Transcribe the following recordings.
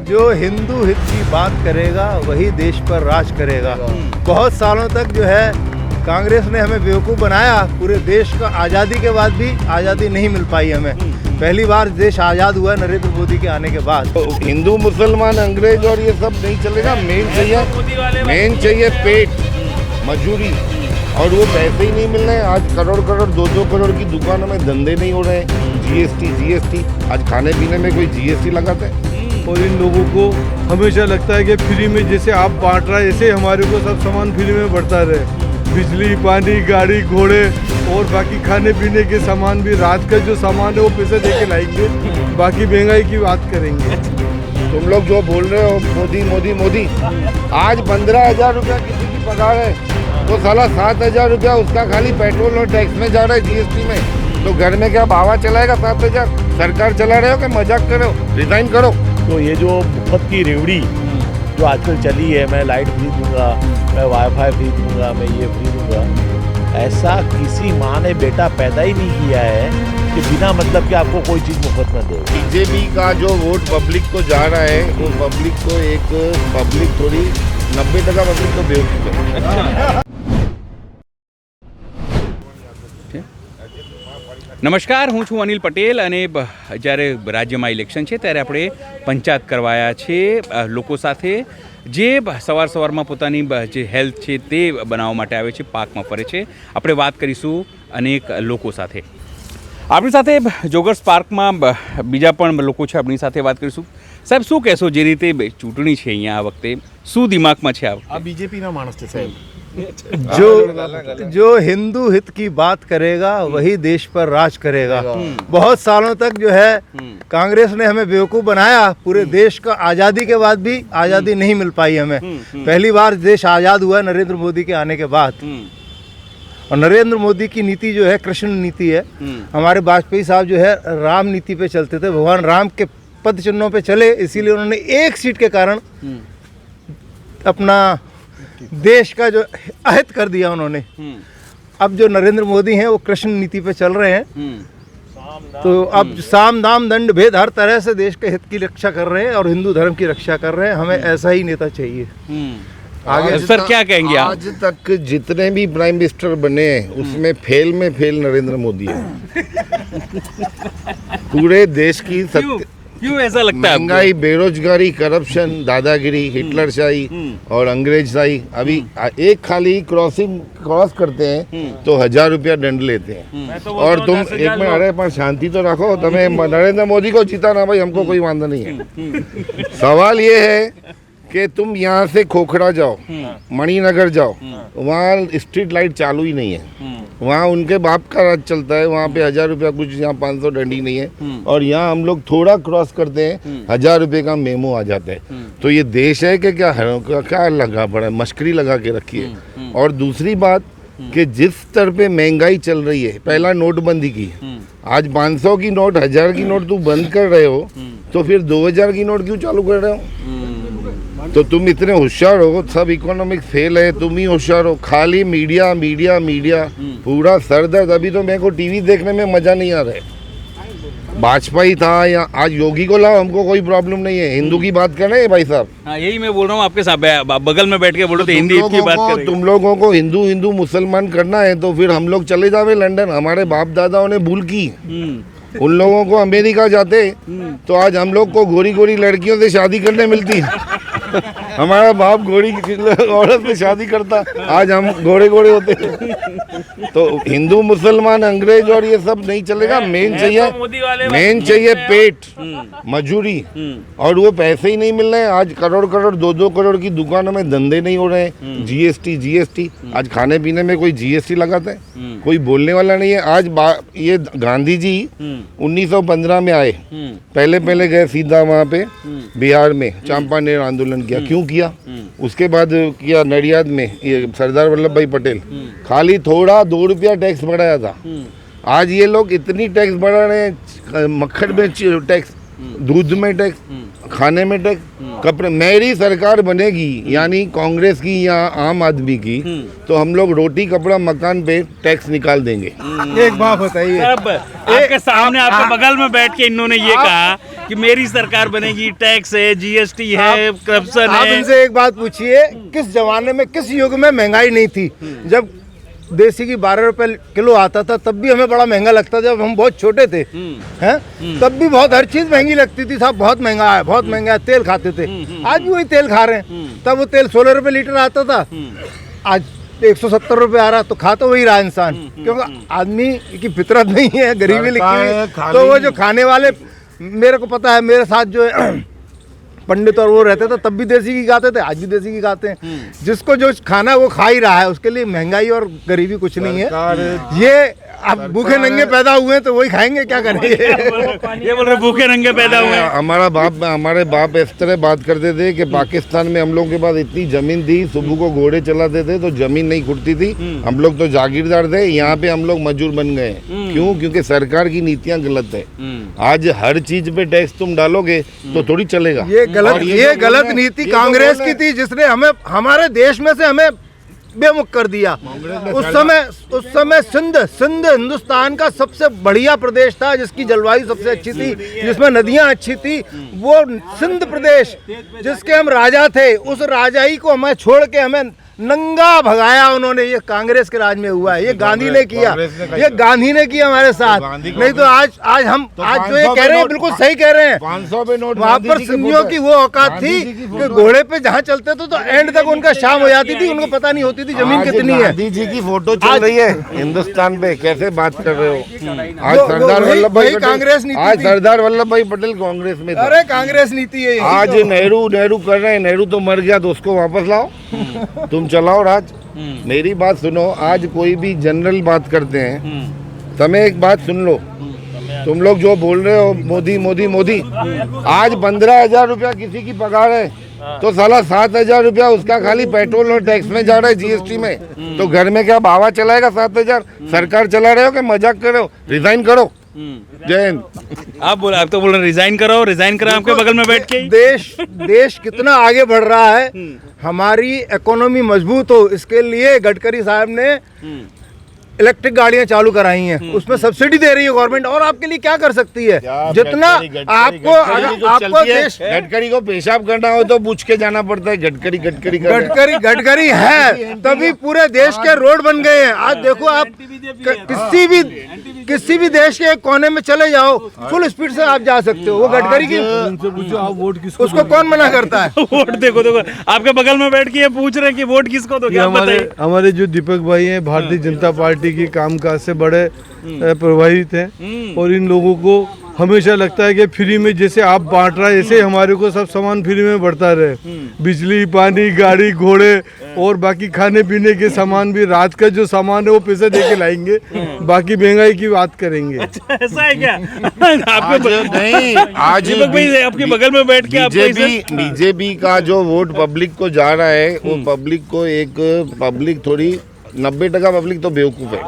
जो हिंदू हित की बात करेगा वही देश पर राज करेगा। बहुत सालों तक जो है कांग्रेस ने हमें बेवकूफ़ बनाया। पूरे देश का आज़ादी के बाद भी आज़ादी नहीं मिल पाई हमें। पहली बार देश आज़ाद हुआ नरेंद्र मोदी के आने के बाद। तो हिंदू मुसलमान अंग्रेज और ये सब नहीं चलेगा। मेन चाहिए पेट, मजदूरी, और वो पैसे ही नहीं मिल रहे हैं। आज करोड़ करोड़ 2-2 करोड़ की दुकानों में धंधे नहीं हो रहे हैं। जीएसटी आज खाने पीने में कोई जीएसटी लगाते हैं। और इन लोगों को हमेशा लगता है कि फ्री में जैसे आप बांट रहा है ऐसे हमारे को सब सामान फ्री में बढ़ता रहे। बिजली, पानी, गाड़ी, घोड़े और बाकी खाने पीने के सामान भी, रात का जो सामान है वो पैसे दे के लाएंगे। बाकी महंगाई की बात करेंगे। तुम लोग जो बोल रहे हो मोदी मोदी मोदी, आज 15,000 रुपया किसी की पगार है तो साला 7,000 रुपया उसका खाली पेट्रोल और टैक्स में जा रहा है, जीएसटी में। तो घर में क्या भावा चलाएगा 7,000? सरकार चला रहे हो कि मजाक कर रहे हो? रिजाइन करो। तो ये जो मुफ्त की रेवड़ी जो आजकल चली है, मैं लाइट फ्री दूंगा, मैं वाईफाई फ्री दूंगा, मैं ये फ्री दूंगा, ऐसा किसी माँ ने बेटा पैदा ही नहीं किया है कि बिना मतलब कि आपको कोई चीज़ मुफ्त में दे। बीजेपी का जो वोट पब्लिक को जा रहा है वो पब्लिक को पब्लिक थोड़ी 90% पब्लिक तो बेवकूफ़ है। નમસ્કાર, હું છું અનિલ પટેલ અને જ્યારે રાજ્યમાં ઇલેક્શન છે ત્યારે આપણે પંચાયત કરવાયા છે લોકો સાથે જે સવારમાં પોતાની જે હેલ્થ છે તે બનાવવા માટે આવે છે, પાર્કમાં ફરે છે। આપણે વાત કરીશું અનેક લોકો સાથે। આપણી સાથે જોગર્સ પાર્કમાં બીજા પણ લોકો છે, આપણી સાથે વાત કરીશું। સાહેબ, શું કહેશો? જે રીતે ચૂંટણી છે અહીંયા આ વખતે, શું દિમાગમાં છે આ બીજેપીના માણસ છે સાહેબ। जो हिंदू हित की बात करेगा वही देश पर राज करेगा। बहुत सालों तक जो है कांग्रेस ने हमें बेवकूफ़ बनाया। पूरे देश का आज़ादी के बाद भी आज़ादी नहीं मिल पाई हमें। पहली बार देश आज़ाद हुआ नरेंद्र मोदी के आने के बाद। और नरेंद्र मोदी की नीति जो है कृष्ण नीति है। हमारे वाजपेयी साहब जो है राम नीति पे चलते थे, भगवान राम के पद चिन्हों पे चले, इसीलिए उन्होंने एक सीट के कारण अपना देश का जो अहित कर दिया उन्होंने। अब जो नरेंद्र मोदी हैं वो कृष्ण नीति पे चल रहे हैं। तो अब साम दाम दंड भेद हर तरह से देश के हित की रक्षा कर रहे हैं और हिंदू धर्म की रक्षा कर रहे हैं। हमें ऐसा ही नेता चाहिए। आगे सर क्या कहेंगे आप? आज तक जितने भी प्राइम मिनिस्टर बने हैं उसमें फेल में फेल नरेंद्र मोदी है। पूरे देश की क्यों ऐसा लगता है? महंगाई, बेरोजगारी, करप्शन, दादागिरी, हिटलरशाही और अंग्रेजशाही। अभी एक खाली क्रॉस करते हैं तो 1,000 रुपया दंड लेते हैं। और तुम एक मिनट, अरे पर शांति तो रखो। तुम्हें नरेंद्र मोदी को जीताना भाई, हमको कोई वांदा नहीं है। सवाल ये है कि तुम यहाँ से खोखरा जाओ, मणिनगर जाओ, वहाँ स्ट्रीट लाइट चालू ही नहीं है। वहाँ उनके बाप का राज चलता है। वहाँ पे 1,000 रुपया कुछ, यहाँ 500 डंडी नहीं है। और यहाँ हम लोग थोड़ा क्रॉस करते हैं 1,000 रुपये का मेमो आ जाता है। तो ये देश है कि क्या लगा पड़ा है? मश्करी लगा के रखी है। और दूसरी बात कि जिस स्तर पे महंगाई चल रही है, पहला नोटबंदी की, आज 500 की नोट, 1,000 की नोट तू बंद कर रहे हो, तो फिर 2,000 की नोट क्यों चालू कर रहे हो? तो तुम इतने होशियार हो, सब इकोनॉमिक फेल है, तुम ही होशियार हो। खाली मीडिया मीडिया मीडिया, पूरा सर दर्द। अभी तो मेरे को टीवी देखने में मजा नहीं आ रहा है। वाजपेयी था या आज योगी को लाओ, हमको कोई प्रॉब्लम नहीं है। हिंदू की बात कर रहे हैं भाई साहब। हाँ, यही मैं बोल रहा हूँ आपके साथ बगल में बैठ के बोलो तो हिंदी की बात करें। तुम लोगों को हिंदू मुसलमान करना है तो फिर हम लोग चले जावे लंदन। हमारे बाप दादाओं ने भूल की। उन लोगों को अमेरिका जाते तो आज हम लोग को गोरी गोरी लड़कियों से शादी करने मिलती। हमारा बाप गोरी औरत से शादी करता, आज हम घोड़े घोड़े होते। तो हिंदू मुसलमान अंग्रेज और ये सब नहीं चलेगा। मेन चाहिए पेट, मजदूरी, और वो पैसे ही नहीं मिल रहे हैं। आज करोड़ करोड़ 2-2 करोड़ की दुकानों में धंधे नहीं हो रहे हैं। जीएसटी आज खाने पीने में कोई जीएसटी लगाता है? कोई बोलने वाला नहीं है। आज ये गांधी जी 1915 में आए, पहले गए सीधा वहाँ पे बिहार में चंपानेर आंदोलन किया। क्यों किया? उसके बाद किया नडियाद में ये सरदार वल्लभ भाई पटेल, खाली थोड़ा 2 रुपया टैक्स बढ़ाया था। आज ये लोग इतनी टैक्स बढ़ा रहे हैं, मक्खन में टैक्स दूध में टैक्स, खाने में टैक्स, कपड़े। मेरी सरकार बनेगी यानी कांग्रेस की या आम आदमी की, तो हम लोग रोटी कपड़ा मकान पे टैक्स निकाल देंगे। एक बात बताइए, अब आपके सामने आपके बगल में बैठ के इन्होंने ये कहा कि मेरी सरकार बनेगी, टैक्स है, जीएसटी है, करप्शन आप है। इनसे एक बात पूछिए, किस जमाने में किस युग में महंगाई नहीं थी? जब देसी की 12 रुपए किलो आता था तब भी हमें बड़ा महंगा लगता था, जब हम बहुत छोटे थे हैं, तब भी बहुत हर चीज महंगी लगती थी। साहब बहुत महंगा है, बहुत महंगा है। तेल खाते थे, आज भी वही तेल खा रहे हैं। तब वो तेल 16 रुपए लीटर आता था, आज 170 रुपए आ रहा, तो खा तो वही रहा इंसान, क्योंकि आदमी की फितरत नहीं है, गरीबी लिखी हुई है। तो वो जो खाने वाले, मेरे को पता है, मेरे साथ जो है पंडित और वो रहते थे, तब भी देसी घी खाते थे, आज भी देसी घी खाते हैं। जिसको जो खाना है वो खा ही रहा है, उसके लिए महंगाई और गरीबी कुछ नहीं है। ये अब भूखे नंगे पैदा हुए हैं तो वही खाएंगे, क्या करेंगे? ये बोल रहे भूखे नंगे पैदा हुए हैं। हमारे बाप इस तरह बात करते थे कि पाकिस्तान में हम लोगों के पास इतनी जमीन थी, सुबह को घोड़े चलाते थे तो जमीन नहीं खुटती थी, हम लोग तो जागीरदार थे। यहाँ पे हम लोग मजदूर बन गए। क्यों? क्योंकि सरकार की नीतियाँ गलत है। आज हर चीज पे टैक्स तुम डालोगे तो थोड़ी चलेगा। ये गलत नीति कांग्रेस की थी, जिसने हमें, हमारे देश में से हमें बेमुख कर दिया। उस समय सिंध हिंदुस्तान का सबसे बढ़िया प्रदेश था, जिसकी जलवायु सबसे अच्छी थी, जिसमें नदियां अच्छी थी। वो सिंध प्रदेश जिसके हम राजा थे, उस राजाई को हमें छोड़ के हमें नंगा भगाया उन्होंने। ये कांग्रेस के राज में हुआ है, ये गांधी ने किया, ये गांधी ने किया हमारे साथ। नहीं तो आज हम आज जो ये कह रहे हैं बिल्कुल सही कह रहे हैं। 500 पे नोट वहाँ पर सिंधियों की वो औकात थी कि घोड़े पे जहाँ चलते थे तो एंड तक उनका शाम हो जाती थी, उनको पता नहीं होती थी जमीन कितनी है। गांधी जी की फोटो चल रही है हिंदुस्तान पे, कैसे बात कर रहे हो? आज सरदार वल्लभ भाई कांग्रेस नीति, आज सरदार वल्लभ भाई पटेल कांग्रेस में था। अरे कांग्रेस नीति है। आज नेहरू कर रहे हैं, नेहरू तो मर गया तो उसको वापस लाओ, तुम चलाओ राज। मेरी बात सुनो, आज कोई भी जनरल बात करते हैं, तुम्हें एक बात सुन लो, तुम लोग जो बोल रहे हो मोदी मोदी मोदी, आज 15,000 रुपया किसी की पगार है तो साला 7,000 रुपया उसका खाली पेट्रोल और टैक्स में जा रहा है, जीएसटी में। तो घर में क्या बावा चलाएगा 7,000? सरकार चला रहे हो कि मजाक कर रहे हो? रिजाइन करो। जय हिंद। आप तो बोल रहे रिजाइन करो आपके बगल में बैठ के। देश कितना आगे बढ़ रहा है, हमारी इकोनॉमी मजबूत हो, इसके लिए गडकरी साहब ने इलेक्ट्रिक गाड़ियां चालू कराई हैं, उसमें सब्सिडी दे रही है गवर्नमेंट। और आपके लिए क्या कर सकती है? जितना आपको देश, गडकरी को पेशाब करना हो तो पूछ के जाना पड़ता है। गडकरी है, तभी पूरे देश के रोड बन गए हैं। आज देखो, आप किसी भी देश के कोने में चले जाओ, फुल स्पीड से आप जा सकते हो। वो गडकरी की, उसको कौन मना करता है? वोट देखो आपके बगल में बैठ के पूछ रहे हैं कि वोट किसको दोगे? हमारे जो दीपक भाई हैं, भारतीय जनता पार्टी की कामकाज से बड़े प्रभावित हैं, और इन लोगों को हमेशा लगता है कि फ्री में जैसे आप बांट रहा है, ऐसे हमारे को सब सामान फ्री में बढ़ता रहे। बिजली, पानी, गाड़ी, घोड़े और बाकी खाने पीने के सामान भी, रात का जो सामान है वो पैसे दे के लाएंगे, बाकी महंगाई की बात करेंगे। अच्छा, ऐसा है क्या? आज आपके बगल में बैठ के बीजेपी का जो वोट पब्लिक को जा रहा है, वो पब्लिक को एक पब्लिक थोड़ी 90% पब्लिक तो बेवकूफ है।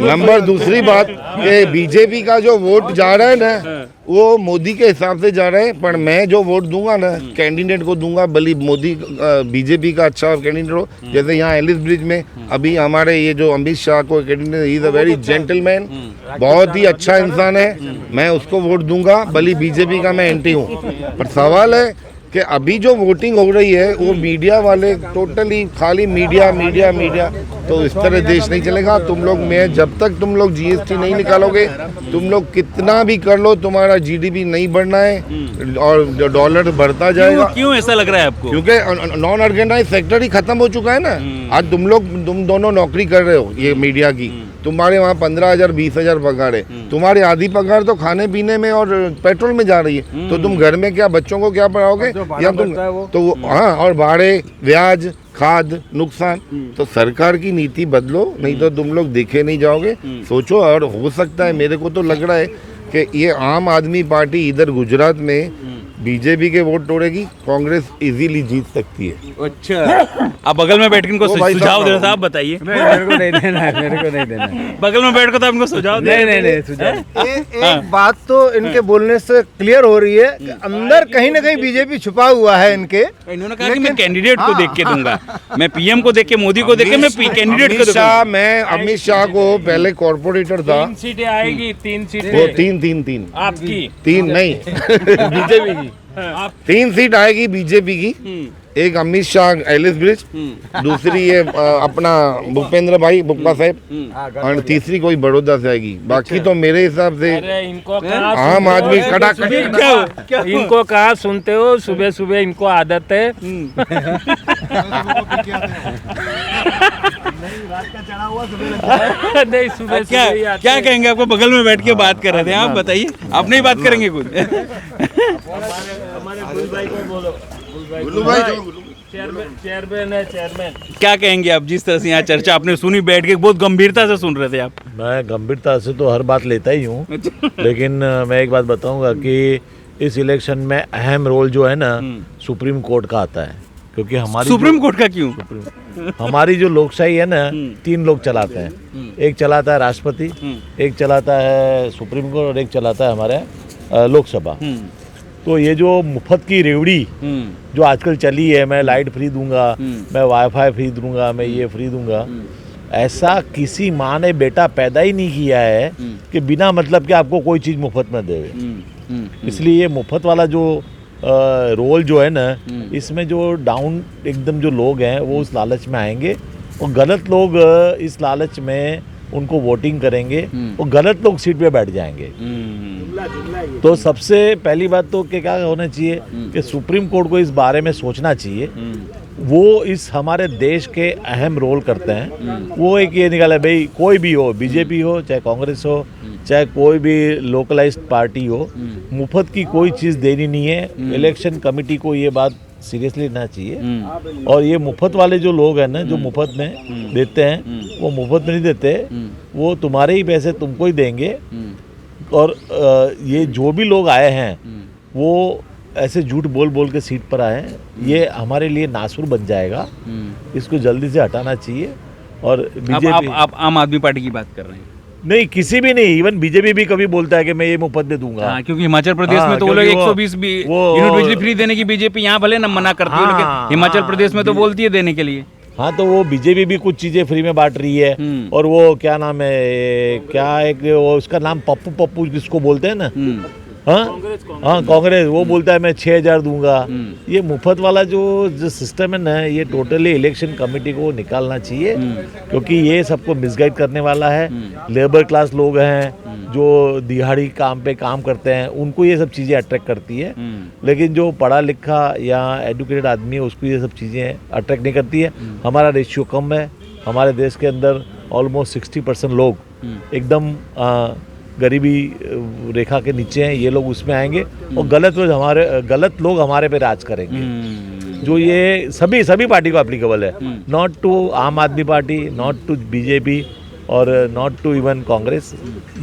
नंबर दूसरी बात कि बीजेपी का जो वोट जा रहा है ना, वो मोदी के हिसाब से जा रहा है। पर मैं जो वोट दूंगा ना, कैंडिडेट को दूंगा, भले मोदी बीजेपी का अच्छा कैंडिडेट हो। जैसे यहाँ एलिस ब्रिज में अभी हमारे ये जो अमित शाह को candidate, he is a very gentleman, बहुत ही अच्छा इंसान है, मैं उसको वोट दूंगा, भले बीजेपी का मैं एंटी हूँ। पर सवाल है कि अभी जो वोटिंग हो रही है वो मीडिया वाले टोटली खाली मीडिया, तो इस तरह देश नहीं चलेगा। तुम लोग जब तक तुम लोग जीएसटी नहीं निकालोगे, तुम लोग कितना भी कर लो, तुम्हारा जीडीपी नहीं बढ़ना है और डॉलर बढ़ता जाएगा। क्यों ऐसा लग रहा है आपको? क्योंकि नॉन ऑर्गेनाइज सेक्टर ही खत्म हो चुका है ना। आज तुम दोनों नौकरी कर रहे हो, ये मीडिया की, तुम्हारे वहाँ 15,000 20,000 पगार है, तुम्हारी आधी पगार तो खाने पीने में और पेट्रोल में जा रही है। तो तुम घर में क्या बच्चों को क्या पढ़ाओगे? या तुम तो हाँ, और भाड़े, ब्याज, खाद, नुकसान। तो सरकार की नीति बदलो, नहीं तो तुम लोग देखे नहीं जाओगे। सोचो। और हो सकता है, मेरे को तो लग रहा है कि ये आम आदमी पार्टी इधर गुजरात में बीजेपी के वोट तोड़ेगी, कांग्रेस इजीली जीत सकती है। अच्छा, आप बगल में बैठ के इनको ओ भाई सुझाव साहब, दे रहे थे, आप बताइए। मेरे को नहीं देना है, मेरे को नहीं देना है। बगल में बैठ कर तो आपको सुझाव दे नहीं नहीं सुझाव। एक बात तो इनके बोलने से क्लियर हो रही है कि अंदर कहीं ना कहीं बीजेपी छुपा हुआ है इनके। इन्होंने कहा कि मैं कैंडिडेट को देख के दूंगा, मैं पीएम को देख के, मोदी को देख के, मैं कैंडिडेट को अमित देखूंगा। शाह, मैं अमित शाह को पहले कॉर्पोरेटर था, 3 सीटें आएगी, 3 सीटें वो तीन आपकी, 3 नहीं बीजेपी की। 3 सीट आएगी बीजेपी की। एक अमित शाह एलिस ब्रिज, दूसरी ये अपना भूपेंद्र भाई बुप्पा साहब, और तीसरी कोई बड़ौदा से आएगी। बाकी तो मेरे हिसाब से अरे इनको कहाँ आम आदमी इनको कहाँ सुनते हो? सुबह सुबह इनको आदत है। नहीं सुबह क्या सुबह ही आते क्या हैं। कहेंगे? आपको बगल में बैठ के बात कर रहे थे, आप बताइए, आप नहीं बात करेंगे कुछ? हमारे गुल भाई को बोलो, चेयरमैन है, चेयरमैन। क्या कहेंगे आप, जिस तरह से यहाँ चर्चा आपने सुनी, बैठ के बहुत गंभीरता से सुन रहे थे आप? मैं गंभीरता से तो हर बात लेता ही हूँ, लेकिन मैं एक बात बताऊंगा कि इस इलेक्शन में अहम रोल जो है ना सुप्रीम कोर्ट का आता है, क्योंकि हमारी सुप्रीम कोर्ट का क्यों? हमारी जो लोकशाही है ना 3 लोग चलाते हैं। एक चलाता है राष्ट्रपति, एक चलाता है सुप्रीम कोर्ट और एक चलाता है हमारे लोकसभा। तो ये जो मुफ्त की रेवड़ी जो आजकल चली है, मैं लाइट फ्री दूंगा, मैं वाईफाई फ्री दूंगा, मैं ये फ्री दूंगा, ऐसा किसी माँ ने बेटा पैदा ही नहीं किया है कि बिना मतलब के आपको कोई चीज़ मुफ्त में देवे। इसलिए ये मुफ्त वाला जो रोल जो है ना, इसमें जो डाउन एकदम जो लोग हैं वो उस लालच में आएंगे और गलत लोग इस लालच में उनको वोटिंग करेंगे और गलत लोग सीट पे बैठ जाएंगे। तो सबसे पहली बात तो क्या होना चाहिए कि सुप्रीम कोर्ट को इस बारे में सोचना चाहिए। वो इस हमारे देश के अहम रोल करते हैं। वो एक ये निकाला भाई, कोई भी हो, बीजेपी हो चाहे कांग्रेस हो चाहे कोई भी लोकलाइज्ड पार्टी हो, मुफ्त की कोई चीज़ देनी नहीं है। इलेक्शन कमेटी को ये बात सीरियसली लेना चाहिए। और ये मुफ्त वाले जो लोग हैं ना, जो मुफ्त में देते हैं, वो मुफ्त में नहीं देते, वो तुम्हारे ही पैसे तुमको ही देंगे। और ये जो भी लोग आए हैं वो ऐसे झूठ बोल बोल के सीट पर आए हैं, ये हमारे लिए नासुर बन जाएगा। इसको जल्दी से हटाना चाहिए। और बीजेपी, आप आम आदमी पार्टी की बात कर रहे हैं? नहीं, किसी भी नहीं, इवन बीजेपी भी कभी बोलता है कि मैं ये मुफ्त में दूंगा। हाँ, क्योंकि हिमाचल प्रदेश में तो वो लोग 120 यूनिट बिजली फ्री देने की बीजेपी यहाँ भले न मना करती है, लेकिन हिमाचल प्रदेश में तो बोलती है देने के लिए। हाँ, तो वो बीजेपी भी कुछ चीजें फ्री में बांट रही है। और वो क्या नाम है, क्या एक वो उसका नाम पप्पू जिसको बोलते हैं ना, हाँ कांग्रेस, वो बोलता है मैं 6,000 दूंगा। ये मुफ्त वाला जो सिस्टम है ना, ये टोटली इलेक्शन कमेटी को निकालना चाहिए, क्योंकि ये सबको मिसगाइड करने वाला है। लेबर क्लास लोग हैं जो दिहाड़ी काम पे काम करते हैं, उनको ये सब चीज़ें अट्रैक्ट करती है। लेकिन जो पढ़ा लिखा या एजुकेटेड आदमी है उसको ये सब चीज़ें अट्रैक्ट नहीं करती है। हमारा रेशियो कम है। हमारे देश के अंदर ऑलमोस्ट 60% लोग एकदम गरीबी रेखा के नीचे हैं। ये लोग उसमें आएंगे और गलत लोग हमारे पे राज करेंगे। जो ये सभी पार्टी को एप्लीकेबल है, नॉट टू आम आदमी पार्टी, नॉट टू बीजेपी और नॉट टू इवन कांग्रेस।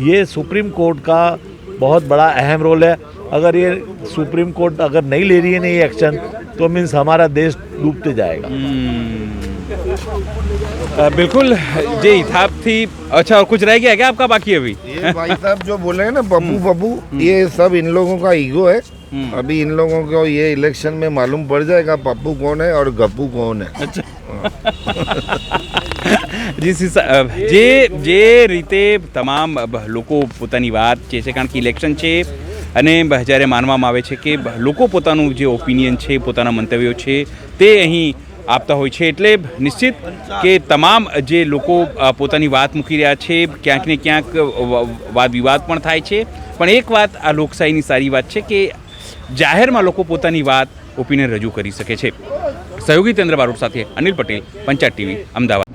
ये सुप्रीम कोर्ट का बहुत बड़ा अहम रोल है। अगर ये सुप्रीम कोर्ट अगर नहीं ले रही है ना ये एक्शन, तो मीन्स हमारा देश डूबते जाएगा। बिल्कुल, ये हिसाब थी। अच्छा, और कुछ रह गया क्या आपका बाकी अभी? ये भाई साहब जो बोल रहे हैं ना पप्पू, ये सब इन लोगों का ईगो है। अभी इन लोगों को ये इलेक्शन में मालूम पड़ जाएगा पप्पू कौन है और गप्पू कौन है। अच्छा। જે રીતે તમામ લોકો પોતાની વાત છે, કારણ કે ઇલેક્શન છે અને જ્યારે માનવામાં આવે છે કે લોકો પોતાનું જે ઓપિનિયન છે, પોતાના મંતવ્યો છે તે અહીં આપતા હોય છે, એટલે નિશ્ચિત કે તમામ જે લોકો પોતાની વાત મૂકી રહ્યા છે, ક્યાંક ને ક્યાંક વાદ વિવાદ પણ થાય છે, પણ એક વાત આ લોકશાહીની સારી વાત છે કે જાહેરમાં લોકો પોતાની વાત ઓપિનિયન રજૂ કરી શકે છે. સહયોગી તેન્દ્ર બારોટ સાથે અનિલ પટેલ, પંચાયત ટીવી, અમદાવાદ.